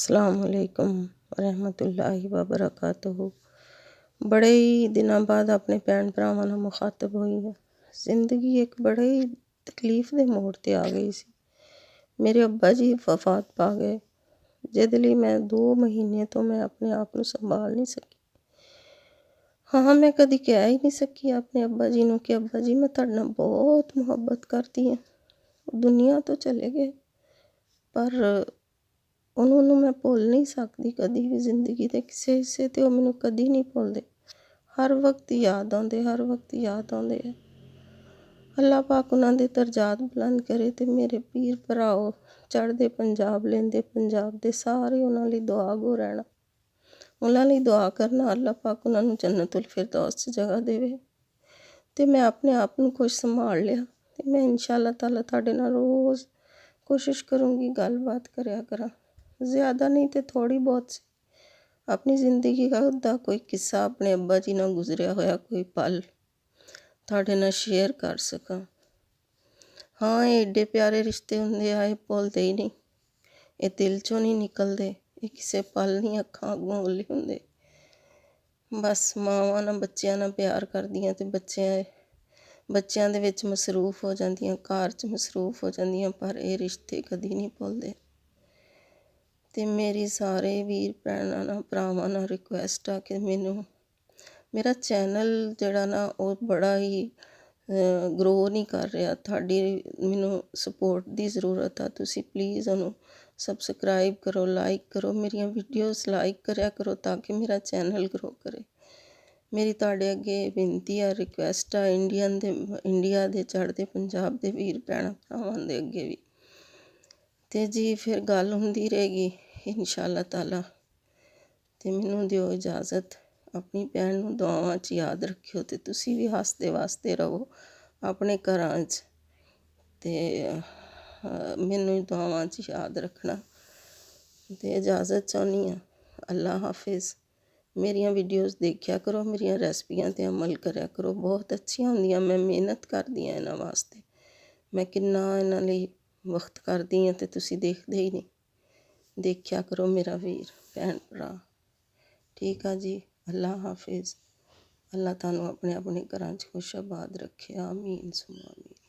अस्सलामुअलैकुम रहमतुल्लाहि वबरकातुहू। बड़े ही दिनों बाद अपने भैन भरावां नाल मुखातब हुई है। जिंदगी एक बड़े ही तकलीफ दे मोड़ ते आ गई सी। मेरे अब्बा जी वफात पा गए, जिहदे लई मैं 2 महीने तो मैं अपने आप नूं संभाल नहीं सकी। हाँ, मैं कदी कह ही नहीं सकी अपने अब्बा जी नूं कि अब्बा जी मैं तुहाडे नाल बहुत मुहब्बत करदी हां। दुनिया तो चले गए पर ਉਹਨਾਂ ਨੂੰ ਮੈਂ ਭੁੱਲ ਨਹੀਂ ਸਕਦੀ ਕਦੀ ਵੀ। ਜ਼ਿੰਦਗੀ ਦੇ ਕਿਸੇ ਹਿੱਸੇ 'ਤੇ ਉਹ ਮੈਨੂੰ ਕਦੀ ਨਹੀਂ ਭੁੱਲਦੇ। ਹਰ ਵਕਤ ਯਾਦ ਆਉਂਦੇ, ਹਰ ਵਕਤ ਯਾਦ ਆਉਂਦੇ ਆ। ਅੱਲਾ ਪਾਕ ਉਹਨਾਂ ਦੇ ਦਰਜਾਤ ਬੁਲੰਦ ਕਰੇ ਅਤੇ ਮੇਰੇ ਪੀਰ ਭਰਾਓ ਚੜ੍ਹਦੇ ਪੰਜਾਬ, ਲੈਂਦੇ ਪੰਜਾਬ ਦੇ ਸਾਰੇ ਉਹਨਾਂ ਲਈ ਦੁਆ ਗੋ ਰਹਿਣਾ। ਉਹਨਾਂ ਲਈ ਦੁਆ ਕਰਨਾ ਅੱਲਾ ਪਾਕ ਉਹਨਾਂ ਨੂੰ ਜੰਨਤੁਲ ਫਿਰਦੌਸ 'ਚ ਜਗ੍ਹਾ ਦੇਵੇ। ਅਤੇ ਮੈਂ ਆਪਣੇ ਆਪ ਨੂੰ ਕੁਛ ਸੰਭਾਲ ਲਿਆ ਅਤੇ ਮੈਂ ਇਨਸ਼ਾ ਅੱਲਾਹ ਤਾਲਾ ਤੁਹਾਡੇ ਨਾਲ ਰੋਜ਼ ਕੋਸ਼ਿਸ਼ ਕਰੂੰਗੀ ਗੱਲਬਾਤ ਕਰਿਆ ਕਰਾਂ। ज़्यादा नहीं तो थोड़ी बहुत सी अपनी ज़िंदगी का कोई किस्सा, अपने अब्बा जी नाल गुजरिया होया कोई पल तुहाडे नाल शेयर कर सकां। हाँ, ये एडे प्यारे रिश्ते हुंदे आ, ये भुलदे ही नहीं, ये दिल चों नहीं निकलदे, ये किसे पल नहीं अखां अगों ओहले हुंदे। बस मावां नाल बच्चियां नाल प्यार करदियां ते बच्चियां दे विच मसरूफ हो जांदियां, घर च मसरूफ हो जांदियां, पर ये रिश्ते कदी नहीं भुलदे। ਤੇ ਮੇਰੀ ਸਾਰੇ ਵੀਰ ਭੈਣਾਂ ਨਾਲ ਭਰਾਵਾਂ ਨਾਲ ਰਿਕੁਐਸਟ ਆ ਕਿ ਮੇਰਾ ਚੈਨਲ ਜਿਹੜਾ ਨਾ ਉਹ ਬੜਾ ਹੀ ਗਰੋ ਨਹੀਂ ਕਰ ਰਿਹਾ। ਤੁਹਾਡੀ ਮੈਨੂੰ ਸਪੋਰਟ ਦੀ ਜ਼ਰੂਰਤ ਆ। ਤੁਸੀਂ ਪਲੀਜ਼ ਉਹਨੂੰ ਸਬਸਕ੍ਰਾਈਬ ਕਰੋ, ਲਾਈਕ ਕਰੋ, ਮੇਰੀਆਂ ਵੀਡੀਓਜ਼ ਲਾਈਕ ਕਰਿਆ ਕਰੋ ਤਾਂ ਕਿ ਮੇਰਾ ਚੈਨਲ ਗਰੋ ਕਰੇ। ਮੇਰੀ ਤੁਹਾਡੇ ਅੱਗੇ ਬੇਨਤੀ ਆ, ਰਿਕੁਐਸਟ ਆ, ਇੰਡੀਆ ਦੇ ਚੜ੍ਹਦੇ ਪੰਜਾਬ ਦੇ ਵੀਰ ਭੈਣਾਂ ਭਰਾਵਾਂ ਦੇ ਅੱਗੇ ਵੀ। ਤੇ ਜੀ ਫਿਰ ਗੱਲ ਹੁੰਦੀ ਰਹੇਗੀ ਇਨਸ਼ਾ ਅੱਲਾਹ ਤਾਲਾ। ਤੇ ਮੈਨੂੰ ਦਿਓ ਇਜਾਜ਼ਤ। ਆਪਣੀ ਭੈਣ ਨੂੰ ਦੁਆਵਾਂ 'ਚ ਯਾਦ ਰੱਖਿਓ ਤੇ ਤੁਸੀਂ ਵੀ ਹੱਸਦੇ ਵਸਦੇ ਰਹੋ ਆਪਣੇ ਘਰਾਂ 'ਚ ਤੇ ਮੈਨੂੰ ਦੁਆਵਾਂ 'ਚ ਯਾਦ ਰੱਖਣਾ। ਤੇ ਇਜਾਜ਼ਤ ਚਾਹੁੰਦੀ ਹਾਂ। ਅੱਲਾ ਹਾਫਿਜ਼। ਮੇਰੀਆਂ ਵੀਡੀਓਜ਼ ਦੇਖਿਆ ਕਰੋ, ਮੇਰੀਆਂ ਰੈਸਪੀਆਂ 'ਤੇ ਅਮਲ ਕਰਿਆ ਕਰੋ, ਬਹੁਤ ਅੱਛੀਆਂ ਹੁੰਦੀਆਂ। ਮੈਂ ਮਿਹਨਤ ਕਰਦੀ ਹਾਂ ਇਹਨਾਂ ਵਾਸਤੇ, ਮੈਂ ਕਿੰਨਾ ਇਹਨਾਂ ਲਈ ਵਕਤ ਕਰਦੀ ਹਾਂ ਤੇ ਤੁਸੀਂ ਦੇਖਦੇ ਹੀ ਨਹੀਂ। ਦੇਖਿਆ ਕਰੋ ਮੇਰਾ ਵੀਰ ਭੈਣ ਭਰਾ। ਠੀਕ ਆ ਜੀ, ਅੱਲਾ ਹਾਫਿਜ਼। ਅੱਲਾ ਤੁਹਾਨੂੰ ਆਪਣੇ ਘਰਾਂ 'ਚ ਖੁਸ਼ ਆਬਾਦ ਰੱਖੇ। ਆਮੀਨ ਸੁਮਾ ਆਮੀਨ।